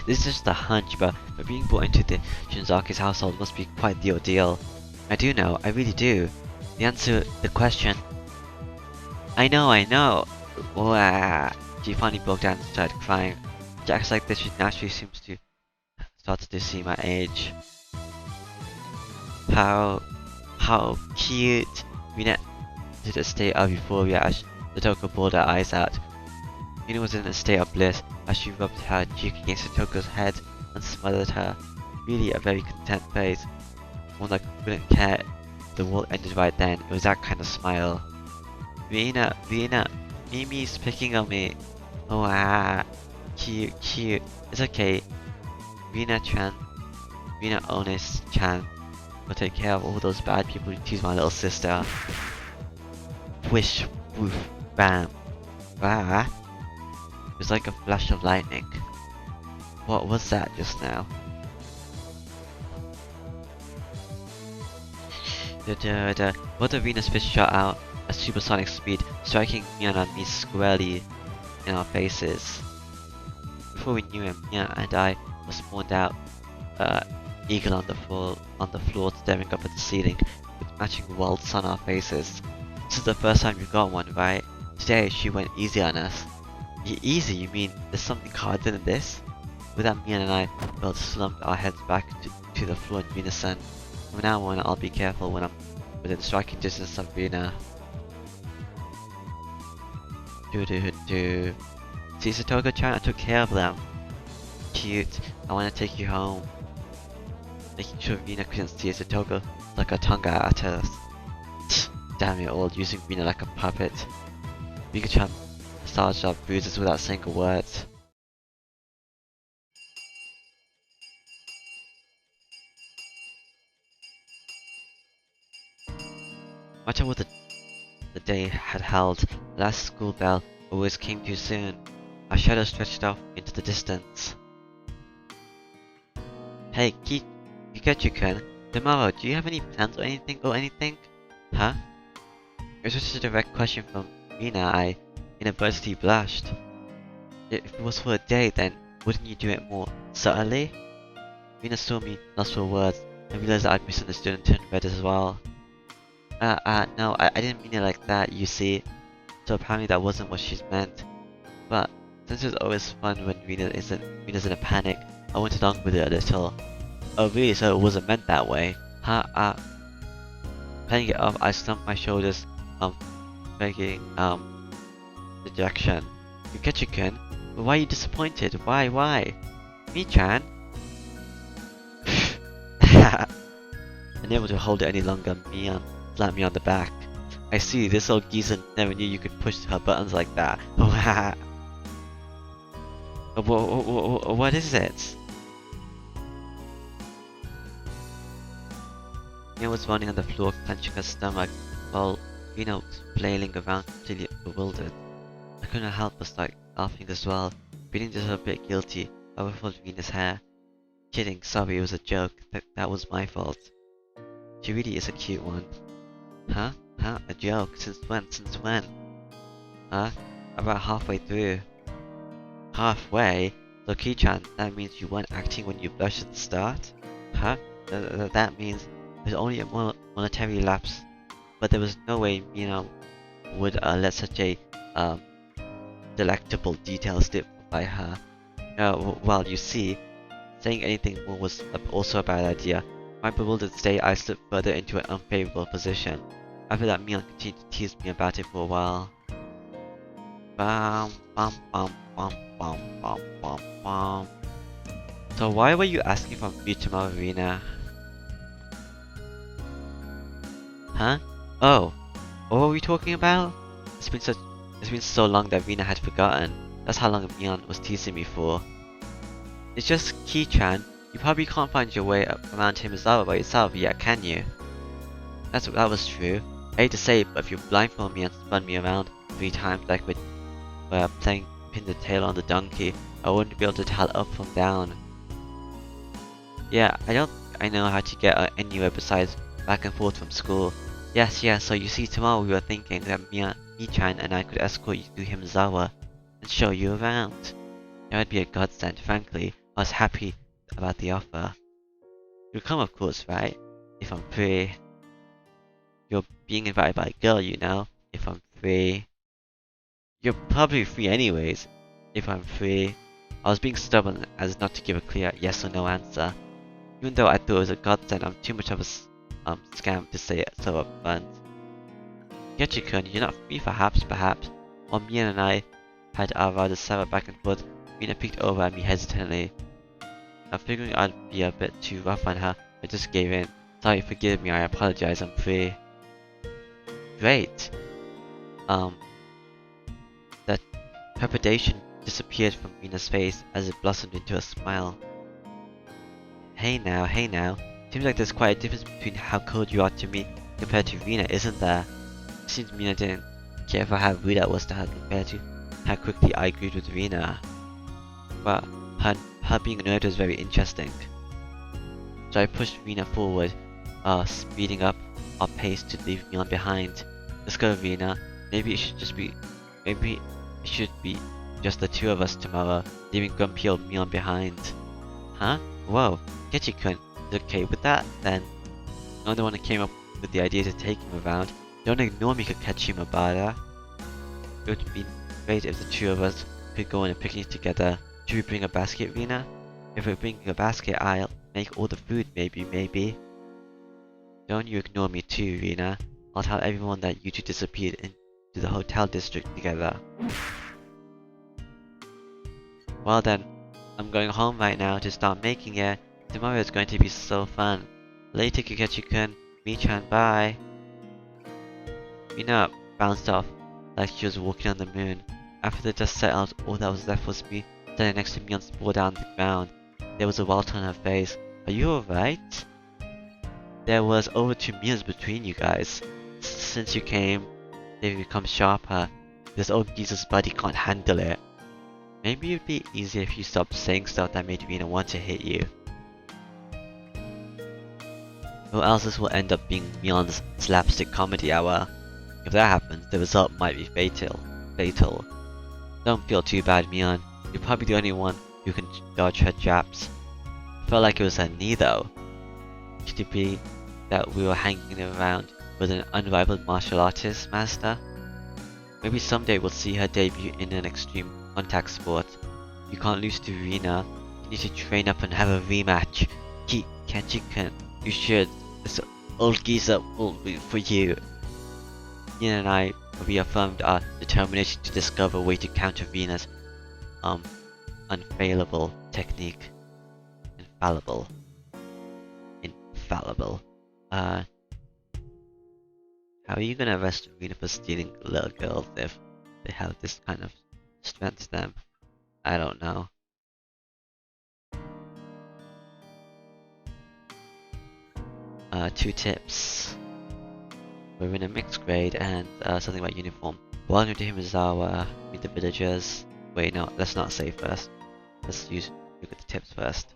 This is just a hunch, but being brought into the Shinzaki's household must be quite the ordeal. I do know, I really do. The answer to the question. I know. Wah. She finally broke down and started crying. She acts like this, she naturally seems to start to see my age. How cute. Mina did a state of euphoria as Satoko bawled her eyes out. Mina was in a state of bliss as she rubbed her cheek against Satoko's head and smothered her. Really a very content face. One that couldn't care if the world ended right then. It was that kind of smile. Rina, Mimi's picking on me. Oh cute. It's okay. Rina Honest-chan will take care of all those bad people who tease my little sister. Whish, woof, bam. Ah. It was like a flash of lightning. What was that just now? What the Venus fish shot out at supersonic speed, striking Mian and me squarely in our faces. Before we knew it, Mian and I were spawned out, eagle on the floor, staring up at the ceiling with matching welts on our faces. This is the first time you got one, right? Today she went easy on us. Easy? You mean there's something harder than this? With that, Mian and I both slumped our heads back to the floor in unison. From now on, I'll be careful when I'm within striking distance of Rina. See, Satoko-chan, I took care of them. Cute. I want to take you home. Making sure Rina couldn't see Satoko like a tongue at us. Damn it all, using Rina like a puppet. Rika-chan massaged our bruises without saying a word. No matter what the day had held, the last school bell always came too soon. Our shadow stretched off into the distance. Hey, Pikachu-kun, tomorrow, do you have any plans or anything? Huh? It was just a direct question from Rina. I inadvertently blushed. If it was for a date, then wouldn't you do it more subtly? Rina saw me lost for words and realized that I'd misunderstood and turned red as well. No, I didn't mean it like that, you see. So apparently that wasn't what she's meant. But since it's always fun when Rina's in a panic, I went along with it a little. Oh really, so it wasn't meant that way? Playing it off, I slumped my shoulders, begging, dejection. Pikachu-kun, but why are you disappointed? Why? Me-chan? Unable to hold it any longer, Mian slapped me on the back. I see, this old geezer never knew you could push her buttons like that. What is it? Mia was running on the floor, clenching her stomach, while Rina was flailing around completely bewildered. I couldn't help but start laughing as well, feeling just a bit guilty. I ruffled Rina's hair. Kidding, sorry, it was a joke. That was my fault. She really is a cute one. Huh? A joke? Since when? Huh? About halfway through. Halfway? So Ki-chan, that means you weren't acting when you blushed at the start? Huh? That means there's only a monetary lapse. But there was no way, would let such a, delectable detail slip by her. Well, you see, saying anything more was also a bad idea. My bewildered state, I slipped further into an unfavorable position. After that, Mian continued to tease me about it for a while. So why were you asking for food tomorrow, Rina? Huh? Oh, what were we talking about? It's been so long that Rina had forgotten. That's how long Mian was teasing me for. It's just Ki-chan. You probably can't find your way around him by yourself yet, can you? That was true. I hate to say it, but if you blindfold me and spun me around 3 times like we're playing pin the tail on the donkey, I wouldn't be able to tell up from down. Yeah, I don't think I know how to get anywhere besides back and forth from school. Yes, so you see, tomorrow we were thinking that Mi-chan and I could escort you to Himizawa and show you around. That would be a godsend, frankly. I was happy about the offer. You'll come, of course, right? If I'm free. You're being invited by a girl, you know. If I'm free. You're probably free anyways. If I'm free. I was being stubborn as not to give a clear yes or no answer. Even though I thought it was a godsend, I'm too much of a scam to say it so upfront. Getchikun, you're not free perhaps. While Mian and I had our rather savage back and forth, Mina peeked over at me hesitantly. Now figuring I'd be a bit too rough on her, I just gave in. Sorry, forgive me, I apologize, I'm free. Great. That trepidation disappeared from Mina's face as it blossomed into a smile. Hey now. Seems like there's quite a difference between how cold you are to me compared to Rina, isn't there? It seems Mina didn't care for how rude I was to her compared to how quickly I agreed with Rina. But her being annoyed was very interesting. So I pushed Rina forward, speeding up our pace to leave Mion behind. Let's go, Rina. Maybe it should be just the two of us tomorrow, leaving grumpy old Mion behind. Huh? Whoa, Getchikun is okay with that then. I'm the one who came up with the idea to take him around. Don't ignore me, Kakachimabara. It would be great if the two of us could go on a picnic together. Should we bring a basket, Rina? If we're bringing a basket, I'll make all the food, maybe. Don't you ignore me too, Rina. I'll tell everyone that you two disappeared into the hotel district together. Well then, I'm going home right now to start making it. Tomorrow is going to be so fun. Later, Kakechikun. Mi-chan, bye. Rina bounced off like she was walking on the moon. After the dust settled, all that was left was me standing next to Mion sprawled down the ground. There was a welt on her face. Are you alright? There was over 2 meals between you guys. Since you came, they've become sharper. This old geezer's body can't handle it. Maybe it'd be easier if you stopped saying stuff that made Rina want to hit you. Or else this will end up being Mion's slapstick comedy hour. If that happens, the result might be fatal. Don't feel too bad, Mion. You're probably the only one who can dodge her japs. Felt like it was her knee though. Could it be that we were hanging around with an unrivaled martial artist master? Maybe someday we'll see her debut in an extreme contact sport. You can't lose to Rina. You need to train up and have a rematch. Kenchikan, you should. This old geezer will be for you. Yin and I reaffirmed our determination to discover a way to counter Rina's unfailable technique. Infallible. How are you gonna arrest Rina for stealing little girls if they have this kind of strength to them? I don't know. 2 tips. We're in a mixed grade and something about uniform. Welcome to Himizawa, meet the villagers. Wait, no, let's not say first. Let's look at the tips first.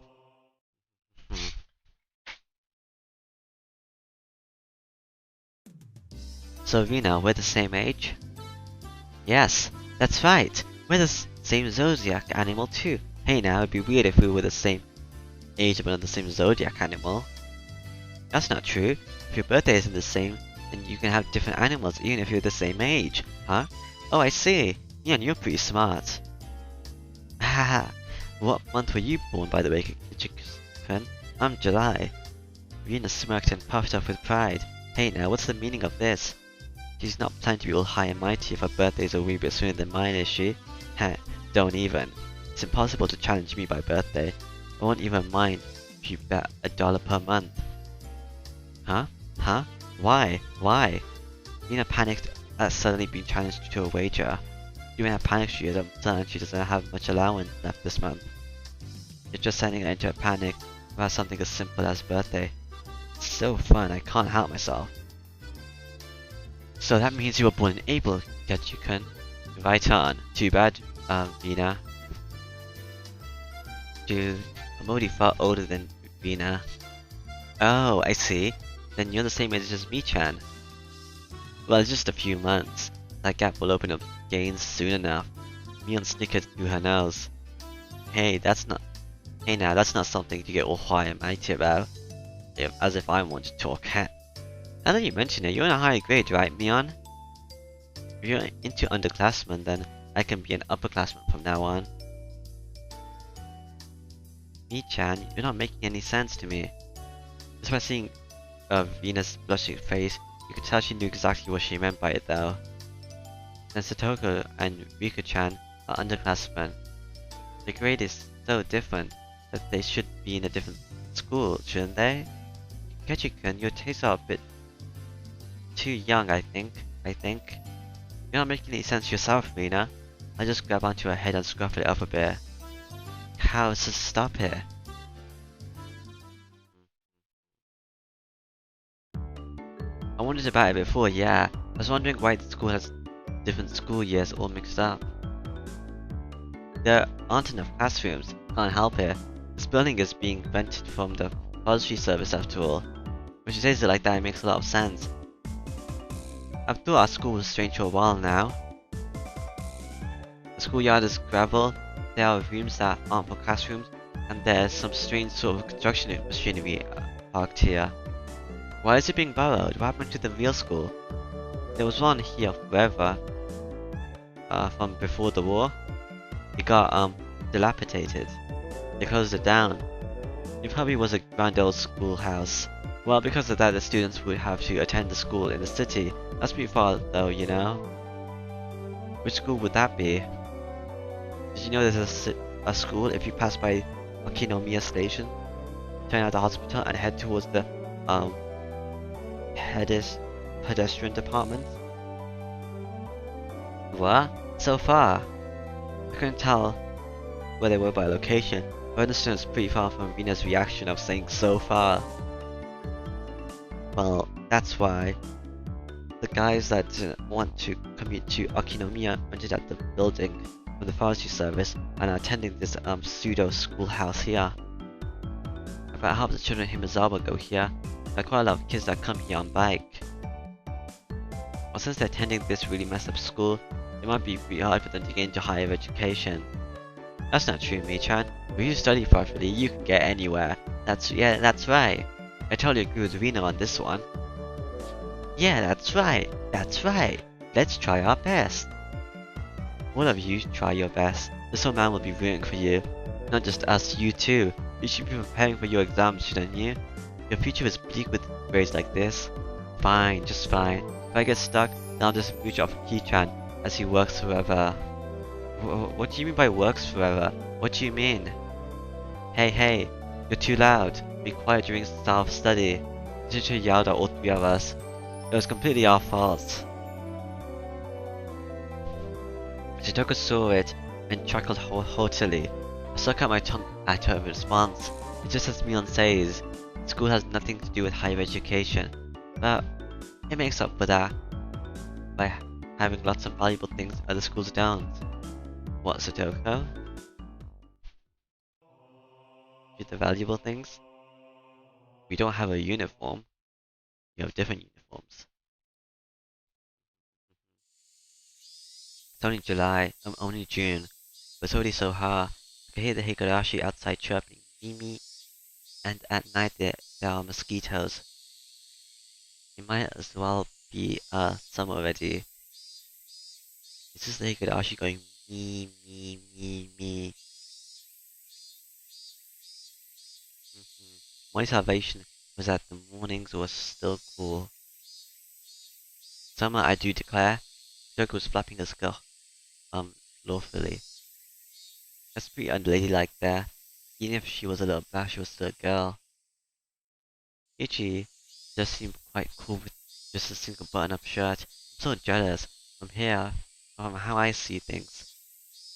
So Rina, we're the same age? Yes, that's right. We're the same zodiac animal too. Hey now, it'd be weird if we were the same age but not the same zodiac animal. That's not true. If your birthday isn't the same, then you can have different animals even if you're the same age. Huh? Oh, I see. Yeah, you're pretty smart. Haha. What month were you born, by the way, Chicken? I'm July. Rina smirked and puffed up with pride. Hey now, what's the meaning of this? She's not planning to be all high and mighty if her birthday's a wee bit sooner than mine, is she? Heh, don't even. It's impossible to challenge me by birthday. I won't even mind if you bet $1 per month. Huh? Why? Rina panicked at suddenly being challenged to a wager. Given how panicked she is, I'm certain she doesn't have much allowance left this month. You're just sending her into a panic about something as simple as birthday. It's so fun, I can't help myself. So that means you were born in April, Ketchukan. Right on. Too bad, Vina. Dude, I'm already far older than Vina. Oh, I see. Then you're the same age as me-chan. Well, it's just a few months. That gap will open up again soon enough. Me and snickered through her nose. Hey, that's not. Hey now, that's not something to get all high and mighty about. As if I want to talk cat. Now that you mention it, you're in a higher grade, right, Mion? If you're into underclassmen, then I can be an upperclassman from now on. Me-chan, you're not making any sense to me. Just by seeing Venus' blushing face, you could tell she knew exactly what she meant by it though. And Satoko and Riku-chan are underclassmen. The grade is so different that they should be in a different school, shouldn't they? Ketchikan, your tastes are a bit too young, I think. You're not making any sense yourself, Rina. I just grab onto her head and scruff it up a bit. How's to stop here? I wondered about it before, yeah. I was wondering why the school has different school years all mixed up. There aren't enough classrooms, can't help it. This building is being rented from the forestry service after all. When she says it like that, it makes a lot of sense. I've thought our school was strange for a while now. The schoolyard is gravel, there are rooms that aren't for classrooms, and there's some strange sort of construction machinery parked here. Why is it being borrowed? What happened to the real school? There was one here forever, from before the war. It got, dilapidated. They closed it down. It probably was a grand old schoolhouse. Well, because of that, the students would have to attend the school in the city. That's pretty far, though, you know? Which school would that be? Did you know there's a school if you pass by Okinomiya Station? Turn out the hospital and head towards the, pedestrian department? What? So far? I couldn't tell where they were by location, but I understand it's pretty far from Rina's reaction of saying so far. Well, that's why the guys that didn't want to commute to Okinomiya rented out the building from the forestry service and are attending this pseudo schoolhouse here. About half the children in Himazawa go here. There are quite a lot of kids that come here on bike. Well, since they're attending this really messed up school, it might be pretty hard for them to get into higher education. That's not true, Mei-chan. If you study properly, you can get anywhere. That's right. I totally agree with Rina on this one. Yeah, that's right. Let's try our best. All of you try your best. This old man will be rooting for you. Not just us, you too. You should be preparing for your exams, shouldn't you? Your future is bleak with grades like this. Fine, just fine. If I get stuck, then I'll just mooch off Ki-chan as he works forever. What do you mean by works forever? What do you mean? Hey, you're too loud. Be quiet during self-study. The teacher yelled at all three of us. It was completely our fault. Chitoko saw it and chuckled haughtily. I stuck out my tongue at her in response. It's just as Mion says, school has nothing to do with higher education, but it makes up for that by having lots of valuable things other schools don't. What, Satoko? With the valuable things? We don't have a uniform. We have different uniforms. It's only July, only June, but it's already so hot. I can hear the Higurashi outside chirping Mimi, and at night there are mosquitoes. It might as well be summer already. Is this the Higurashi going me? My salvation was that the mornings were still cool. Summer, I do declare. Joker was flapping his skirt, lawfully. That's pretty unladylike there. Even if she was a little brat, she was still a girl. Ichi does seem quite cool with just a single button-up shirt. I'm so jealous. From here, from how I see things,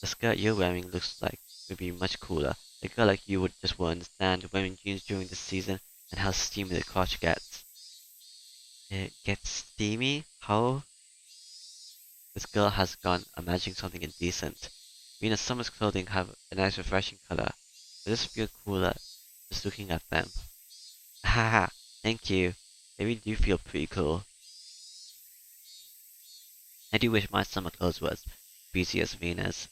the skirt you're wearing looks like it would be much cooler. A girl like you would just won't understand wearing jeans during the season and how steamy the crotch gets. It gets steamy? How? This girl has gone imagining something indecent. Venus Summer's clothing have a nice refreshing color, but just feel cooler just looking at them. Haha, thank you. They really do feel pretty cool. I do wish my summer clothes were as breezy as Venus.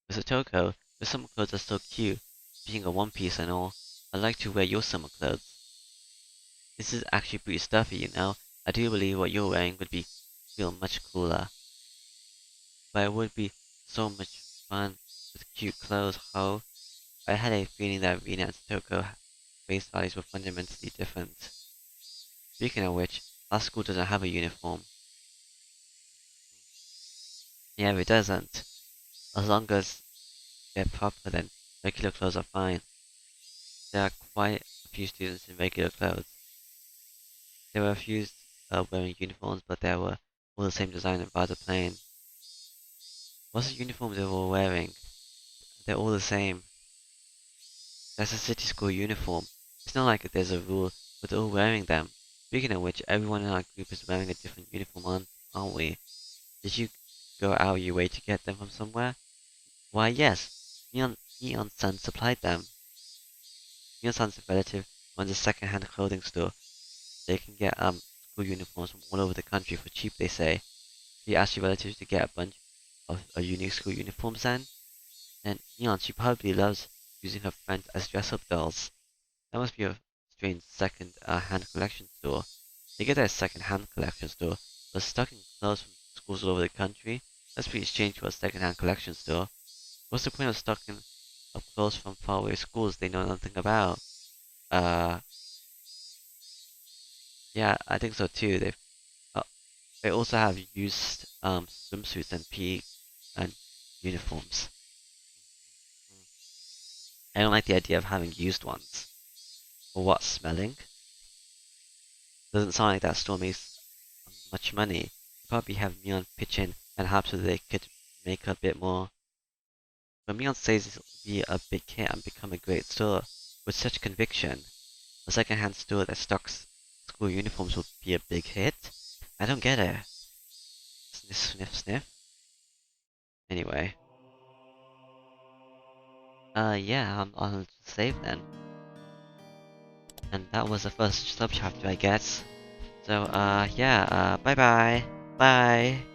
Mr. Toko, your summer clothes are so cute. Being a one piece and all, I'd like to wear your summer clothes. This is actually pretty stuffy, you know. I do believe what you're wearing would be feel much cooler. But it would be so much fun with cute clothes, ho. I had a feeling that Vina and Toko face values were fundamentally different. Speaking of which, our school doesn't have a uniform. Yeah, it doesn't. As long as they're proper, then regular clothes are fine. There are quite a few students in regular clothes. There were a few wearing uniforms, but they were all the same design and rather plain. What's the uniform they were wearing? They're all the same. That's a city school uniform. It's not like there's a rule, but they're all wearing them. Speaking of which, everyone in our group is wearing a different uniform, aren't we? Did you go out your way to get them from somewhere? Why, yes. Neon Sun supplied them. Neon Sun's relative runs a second-hand clothing store. They can get school uniforms from all over the country for cheap, they say. You ask your relatives to get a bunch of unique school uniforms then? And Neon, she probably loves using her friends as dress-up dolls. That must be a strange second-hand collection store. They get a second-hand collection store, but stocking clothes from schools all over the country? That's pretty strange for a second-hand collection store. What's the point of stocking up clothes from faraway schools they know nothing about? Uh, yeah, I think so too. Uh, they also have used swimsuits and PE and uniforms. I don't like the idea of having used ones. For what, smelling? Doesn't sound like that store makes much money. They probably have Neon pitch in and help so they could make a bit more. But Neon says it'll be a big hit and become a great store. With such conviction, a second-hand store that stocks school uniforms will be a big hit? I don't get it. Sniff, sniff, sniff. Anyway. Yeah, I'll save then. And that was the first sub chapter, I guess. So, yeah, bye bye. Bye.